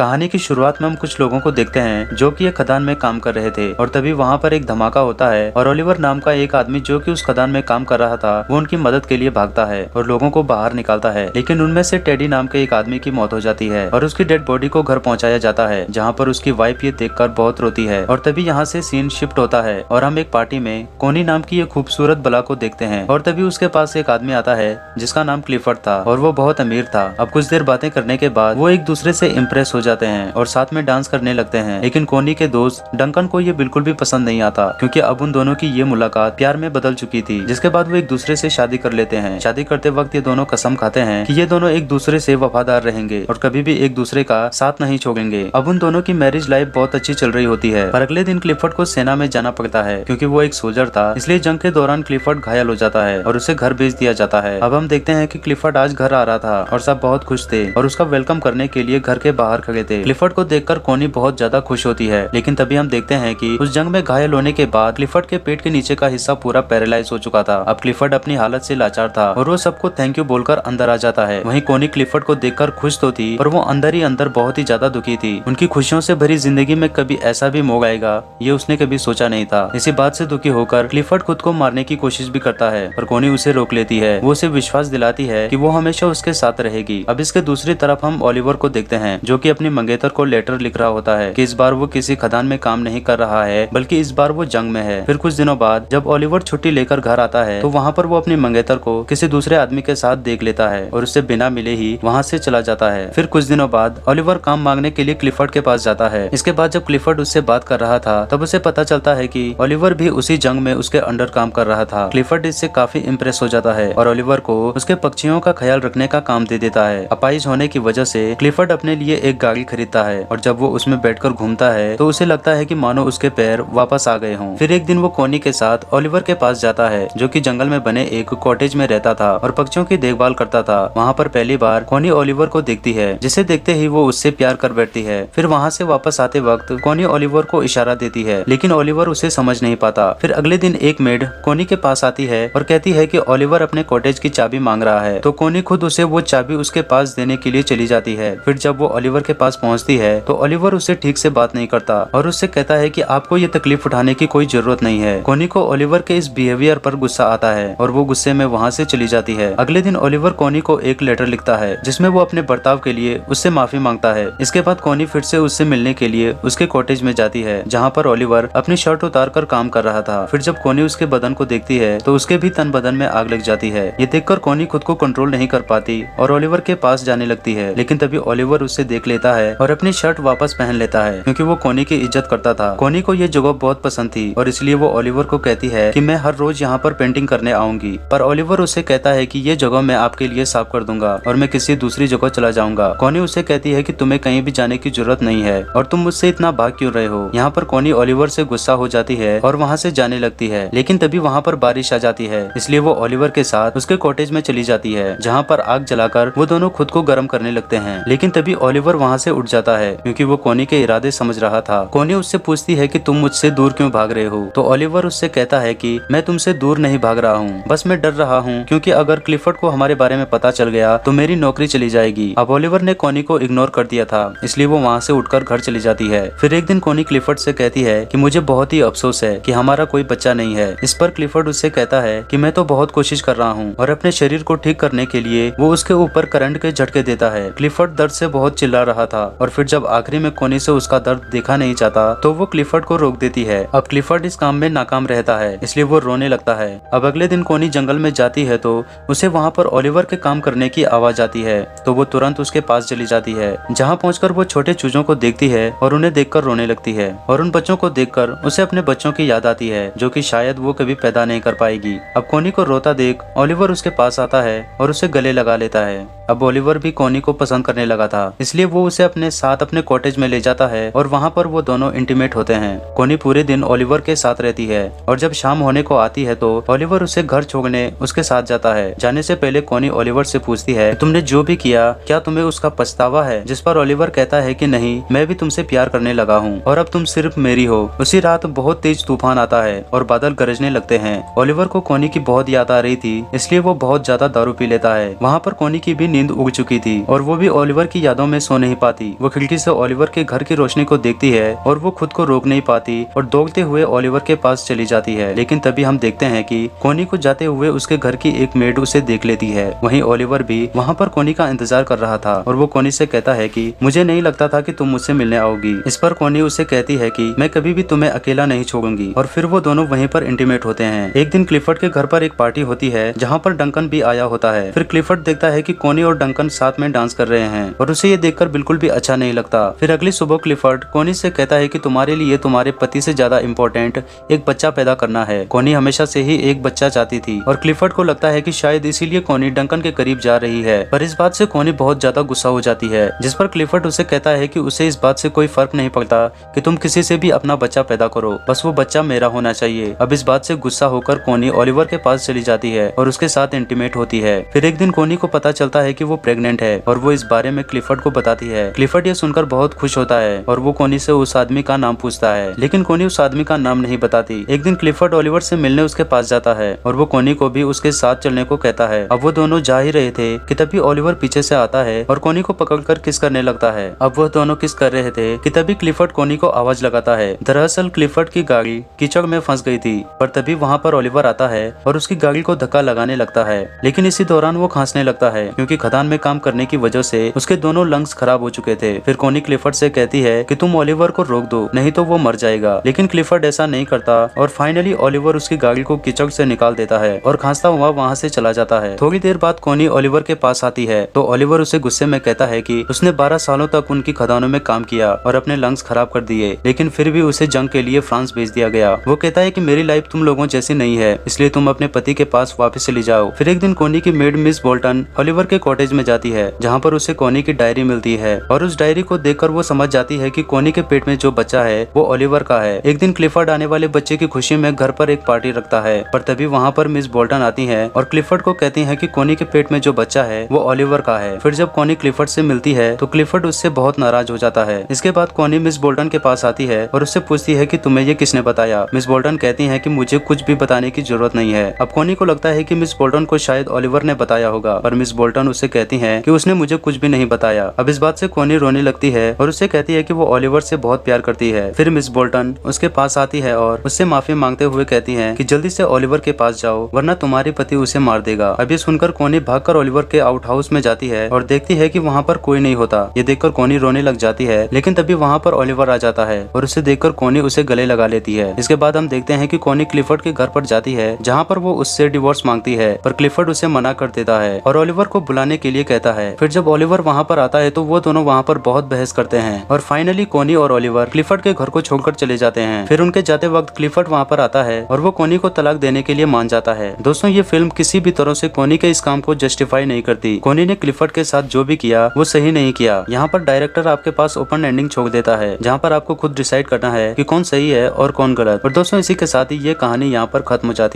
कहानी की शुरुआत में हम कुछ लोगों को देखते हैं जो कि एक खदान में काम कर रहे थे और तभी वहाँ पर एक धमाका होता है और ओलिवर नाम का एक आदमी जो कि उस खदान में काम कर रहा था वो उनकी मदद के लिए भागता है और लोगों को बाहर निकालता है। लेकिन उनमें से टेडी नाम के एक आदमी की मौत हो जाती है और उसकी डेड बॉडी को घर पहुंचाया जाता है, जहाँ पर उसकी वाइफ ये देखकर बहुत रोती है। और तभी यहाँ से सीन शिफ्ट होता है और हम एक पार्टी में कोनी नाम की एक खूबसूरत बला को देखते हैं और तभी उसके पास एक आदमी आता है जिसका नाम क्लिफर्ड था और वो बहुत अमीर था। अब कुछ देर बातें करने के बाद वो एक दूसरे से इम्प्रेस हो जाते हैं और साथ में डांस करने लगते हैं। लेकिन कोनी के दोस्त डंकन को ये बिल्कुल भी पसंद नहीं आता क्योंकि अब उन दोनों की ये मुलाकात प्यार में बदल चुकी थी, जिसके बाद वो एक दूसरे से शादी कर लेते हैं। शादी करते वक्त ये दोनों कसम खाते हैं कि ये दोनों एक दूसरे से वफादार रहेंगे और कभी भी एक दूसरे का साथ नहीं छोड़ेंगे। अब उन दोनों की मैरिज लाइफ बहुत अच्छी चल रही होती है, पर अगले दिन क्लिफर्ड को सेना में जाना पड़ता है क्योंकि वो एक सोल्जर था, इसलिए जंग के दौरान क्लिफर्ड घायल हो जाता है और उसे घर भेज दिया जाता है। अब हम देखते हैं कि क्लिफर्ड आज घर आ रहा था और सब बहुत खुश थे और उसका वेलकम करने के लिए घर के बाहर खड़े थे। क्लिफर्ड को देखकर कोनी बहुत ज्यादा खुश होती है, लेकिन तभी हम देखते हैं कि उस जंग में घायल होने के बाद क्लिफर्ड के पेट के नीचे का हिस्सा पूरा पैरालाइज हो चुका था। अब क्लिफर्ड अपनी हालत से लाचार था और वो सबको थैंक यू बोलकर अंदर आ जाता है। वहीं कोनी क्लिफर्ड को देखकर खुश तो थी पर वो अंदर ही अंदर बहुत ही ज्यादा दुखी थी। उनकी खुशियों से भरी जिंदगी में कभी ऐसा भी मोड़ आएगा ये उसने कभी सोचा नहीं था। इसी बात से दुखी होकर क्लिफर्ड खुद को मारने की कोशिश भी करता है पर कोनी उसे रोक लेती है। वो उसे विश्वास दिलाती है कि वो हमेशा उसके साथ रहेगी। अब इसके दूसरी तरफ हम ओलिवर को देखते हैं जो कि अपनी मंगेतर को लेटर लिख रहा होता है कि इस बार वो किसी खदान में काम नहीं कर रहा है बल्कि इस बार वो जंग में है। फिर कुछ दिनों बाद जब ओलिवर छुट्टी लेकर घर आता है तो वहाँ पर वो अपनी मंगेतर को किसी दूसरे आदमी के साथ देख लेता है और उससे बिना मिले ही वहाँ से चला जाता है। फिर कुछ दिनों बाद ओलिवर काम मांगने के लिए क्लिफर्ड के पास जाता है। इसके बाद जब क्लिफर्ड उससे बात कर रहा था तब उसे पता चलता है कि ओलिवर भी उसी जंग में उसके अंडर काम कर रहा था। क्लिफर्ड इससे काफी इम्प्रेस हो जाता है और ओलिवर को उसके पक्षियों का ख्याल रखने का काम दे देता है। अपाहिज होने की वजह से क्लिफर्ड अपने लिए एक गाड़ी खरीदता है और जब वो उसमें बैठकर घूमता है तो उसे लगता है कि मानो उसके पैर वापस आ गए हों। फिर एक दिन वो कोनी के साथ ओलिवर के पास जाता है जो कि जंगल में बने एक कॉटेज में रहता था और पक्षियों की देखभाल करता था। वहाँ पर पहली बार कोनी ओलिवर को देखती है, जिसे देखते ही वो उससे प्यार कर बैठती है। फिर वहाँ से वापस आते वक्त कोनी ओलिवर को इशारा देती है लेकिन ओलिवर उसे समझ नहीं पाता। फिर अगले दिन एक मेड कोनी के पास आती है और कहती है कि ओलिवर अपने कॉटेज की चाबी मांग रहा है, तो कोनी खुद उसे वो चाबी उसके पास देने के लिए चली जाती है। फिर जब वो ओलिवर के पास पहुंचती है तो ओलिवर उससे ठीक से बात नहीं करता और उससे कहता है कि आपको ये तकलीफ उठाने की कोई जरूरत नहीं है। कोनी को ओलिवर के इस बिहेवियर पर गुस्सा आता है और वो गुस्से में वहाँ से चली जाती है। अगले दिन ओलिवर कोनी को एक लेटर लिखता है जिसमें वो अपने बर्ताव के लिए उससे माफी मांगता है। इसके बाद कोनी फिर से उससे मिलने के लिए उसके कॉटेज में जाती है जहाँ पर ओलिवर अपनी शर्ट उतार कर काम कर रहा था। फिर जब कोनी उसके बदन को देखती है तो उसके भी तन बदन में आग लग जाती है। ये देखकर कोनी खुद को कंट्रोल नहीं कर पाती और ओलिवर के पास जाने लगती है, लेकिन तभी ओलिवर उससे देख लेता है और अपनी शर्ट वापस पहन लेता है क्योंकि वो कोनी की इज्जत करता था। कोनी को ये जगह बहुत पसंद थी और इसलिए वो ओलिवर को कहती है कि मैं हर रोज यहाँ पर पेंटिंग करने आऊंगी, पर ओलिवर उससे कहता है कि ये जगह मैं आपके लिए साफ कर दूंगा और मैं किसी दूसरी जगह चला जाऊंगा। कोनी उसे कहती है कि तुम्हें कहीं भी जाने की जरूरत नहीं है और तुम मुझसे इतना भाग क्यों रहे हो। यहाँ पर कोनी ओलिवर से गुस्सा हो जाती है और वहाँ से जाने लगती है, लेकिन तभी वहाँ पर बारिश आ जाती है, इसलिए वो ओलिवर के साथ उसके कॉटेज में चली जाती है जहाँ पर आग जलाकर वो दोनों खुद को गर्म करने लगते हैं। लेकिन तभी ओलिवर वहाँ से उठ जाता है क्योंकि वो कोनी के इरादे समझ रहा था। कोनी उससे पूछती है कि तुम मुझसे दूर क्यों भाग रहे हो, तो ओलिवर उससे कहता है कि मैं तुमसे दूर नहीं भाग रहा हूँ, बस मैं डर रहा हूँ क्योंकि अगर क्लिफर्ड को हमारे बारे में पता चल गया तो मेरी नौकरी चली जाएगी। अब ओलिवर ने कोनी को इग्नोर कर दिया था, इसलिए वो वहाँ से उठकर घर चली जाती है। फिर एक दिन कोनी क्लिफर्ड से कहती है कि मुझे बहुत ही अफसोस है कि हमारा कोई बच्चा नहीं है। इस पर क्लिफर्ड उससे कहता है कि मैं तो बहुत कोशिश कर रहा हूँ और अपने शरीर को ठीक करने के लिए वो उसके ऊपर करंट के झटके देता है। क्लिफर्ड दर्द से बहुत चिल्ला रहा था और फिर जब आखिरी में कोनी से उसका दर्द देखा नहीं चाहता तो वो क्लिफर्ड को रोक देती है। अब क्लिफर्ड इस काम में नाकाम रहता है, इसलिए वो रोने लगता है। अब अगले दिन कोनी जंगल में जाती है तो उसे वहाँ पर ओलिवर के काम करने की आवाज आती है, तो वो तुरंत उसके पास चली जाती है जहाँ पहुंचकर वो छोटे चूजों को देखती है और उन्हें देखकर रोने लगती है और उन बच्चों को देखकर उसे अपने बच्चों की याद आती है जो कि शायद वो कभी पैदा नहीं कर पाएगी। अब कोनी को रोता देख ओलिवर उसके पास आता है और उसे गले लगा लेता है। अब ओलिवर भी कोनी को पसंद करने लगा था, इसलिए वो उसे अपने साथ अपने कॉटेज में ले जाता है और वहाँ पर वो दोनों इंटीमेट होते हैं। कोनी पूरे दिन ओलिवर के साथ रहती है और जब शाम होने को आती है तो ओलिवर उसे घर छोड़ने उसके साथ जाता है। जाने से पहले कोनी ओलिवर से पूछती है तुमने जो भी किया क्या तुम्हें उसका पछतावा है, जिस पर ओलिवर कहता है कि नहीं, मैं भी तुमसे प्यार करने लगा हूँ और अब तुम सिर्फ मेरी हो। उसी रात बहुत तेज तूफान आता है और बादल गरजने लगते हैं। ओलिवर को कोनी की बहुत याद आ रही थी, इसलिए वो बहुत ज्यादा दारू पी लेता है। वहाँ पर कोनी की भी नींद उड़ चुकी थी और वो भी ओलिवर की यादों में सो नहीं पाती। वो खिड़की से ओलिवर के घर की रोशनी को देखती है और वो खुद को रोक नहीं पाती और दौड़ते हुए ओलिवर के पास चली जाती है। लेकिन तभी हम देखते हैं कि कोनी को जाते हुए उसके घर की एक मेड उसे देख लेती है। वहीं ओलिवर भी वहाँ पर कोनी का इंतजार कर रहा था और वो कोनी से कहता है कि मुझे नहीं लगता था कि तुम मुझसे मिलने आओगी। इस पर कोनी उसे कहती है कि मैं कभी भी तुम्हें अकेला नहीं छोड़ूंगी और फिर वो दोनों वहीं पर इंटीमेट होते हैं। एक दिन क्लिफर्ड के घर पर एक पार्टी होती है जहाँ पर डंकन भी आया होता है। फिर क्लिफर्ड देखता है कि कोनी और डंकन साथ में डांस कर रहे हैं और उसे ये देखकर बिल्कुल भी अच्छा नहीं लगता। फिर अगली सुबह क्लिफर्ड कोनी से कहता है कि तुम्हारे लिए तुम्हारे पति से ज्यादा इम्पोर्टेंट एक बच्चा पैदा करना है। कोनी हमेशा से ही एक बच्चा चाहती थी और क्लिफर्ड को लगता है कि शायद इसीलिए कोनी डंकन के करीब जा रही है। पर इस बात से कोनी बहुत ज्यादा गुस्सा हो जाती है, जिस पर क्लिफर्ड उसे कहता है कि उसे इस बात से कोई फर्क नहीं पड़ता कि तुम किसी से भी अपना बच्चा पैदा करो, बस वो बच्चा मेरा होना चाहिए। अब इस बात से गुस्सा होकर कोनी ओलिवर के पास चली जाती है और उसके साथ इंटीमेट होती है। फिर एक दिन कोनी को पता चलता है कि वो प्रेग्नेंट है और वो इस बारे में क्लिफर्ड को बताती है। क्लिफर्ड ये सुनकर बहुत खुश होता है और वो कोनी से उस आदमी का नाम पूछता है, लेकिन कोनी उस आदमी का नाम नहीं बताती। एक दिन क्लिफर्ड ओलिवर से मिलने उसके पास जाता है और वो कोनी को भी उसके साथ चलने को कहता है। अब वो दोनों जा ही रहे थे कि तभी ओलिवर पीछे से आता है और कोनी को पकड़कर किस करने लगता है। अब वो दोनों किस कर रहे थे कि तभी क्लिफर्ड कोनी को आवाज लगाता है। दरअसल क्लिफर्ड की गाड़ी कीचड़ में फंस गई थी, पर तभी वहाँ पर ओलिवर आता है और उसकी गाड़ी को धक्का लगाने लगता है। लेकिन इसी दौरान वो खांसने लगता है क्योंकि खदान में काम करने की वजह से उसके दोनों लंग्स खराब हो चुके थे। फिर कोनी क्लिफर्ड से कहती है कि तुम ओलिवर को रोक दो, नहीं तो वो मर जाएगा। लेकिन क्लिफर्ड ऐसा नहीं करता और फाइनली ओलिवर उसकी गाड़ी को कीचड़ से निकाल देता है और खांसता हुआ वहाँ से चला जाता है। थोड़ी देर बाद कोनी ओलिवर के पास आती है तो ओलिवर उसे गुस्से में कहता है कि उसने 12 सालों तक उनकी खदानों में काम किया और अपने लंग्स खराब कर दिए, लेकिन फिर भी उसे जंग के लिए फ्रांस भेज दिया गया। वो कहता है कि मेरी लाइफ तुम लोगों जैसी नहीं है, इसलिए तुम अपने पति के पास वापस चली जाओ। फिर एक दिन कोनी की मेड मिस बोल्टन ओलिवर के कॉटेज में जाती है जहाँ पर उसे कोनी की डायरी मिलती है और उस डायरी को देखकर वो समझ जाती है कि कोनी के पेट में जो बच्चा है वो ओलिवर का है। एक दिन क्लिफर्ड आने वाले बच्चे की खुशी में घर पर एक पार्टी रखता है, पर तभी वहाँ पर मिस बोल्टन आती है और क्लिफर्ड को कहती है कि कोनी के पेट में जो बच्चा है वो ओलिवर का है। फिर जब कोनी क्लिफर्ड से मिलती है तो क्लिफर्ड उससे बहुत नाराज हो जाता है। इसके बाद कोनी मिस बोल्टन के पास आती है और उससे पूछती है कि तुम्हें ये किसने बताया। मिस बोल्टन कहती है कि मुझे कुछ भी बताने की जरूरत नहीं है। अब कोनी को लगता है कि मिस बोल्टन को शायद ओलिवर ने बताया होगा, पर मिस बोल्टन उससे कहती है कि उसने मुझे कुछ भी नहीं बताया। अब इस बात से कोनी रोने लगती है और उससे कहती है कि वो ओलिवर से बहुत प्यार करती है। फिर मिस बोल्टन उसके पास आती है और उससे माफी मांगते हुए कहती है कि जल्दी से ओलिवर के पास जाओ वरना तुम्हारे पति उसे मार देगा। अब ये सुनकर कोनी भागकर ओलिवर के आउट हाउस में जाती है और देखती है कि वहाँ पर कोई नहीं होता। ये देखकर कोनी रोने लग जाती है, लेकिन तभी वहाँ पर ओलिवर आ जाता है और उसे देखकर कोनी उसे गले लगा लेती है। इसके बाद हम देखते हैं कि कोनी क्लिफर्ड के घर पर जाती है जहाँ पर वो उससे डिवोर्स मांगती है, पर क्लिफर्ड उसे मना कर देता है और ओलिवर को बुलाने के लिए कहता है। फिर जब ओलिवर वहाँ पर आता है तो वो दोनों वहाँ पर बहुत बहस करते हैं और फाइनली कोनी और ओलिवर क्लिफर्ड के घर को छोड़कर चले जाते हैं। फिर उनके जाते वक्त क्लिफर्ड वहाँ पर आता है और वो कोनी को तलाक देने के लिए मान जाता है। दोस्तों, ये फिल्म किसी भी तरह से कोनी के इस काम को जस्टिफाई नहीं करती। कोनी ने क्लिफर्ड के साथ जो भी किया वो सही नहीं किया। यहाँ पर डायरेक्टर आपके पास ओपन एंडिंग छोड़ देता है जहाँ पर आपको खुद डिसाइड करना है कि कौन सही है और कौन गलत। और दोस्तों, इसी के साथ ही ये कहानी यहाँ पर खत्म हो जाती है।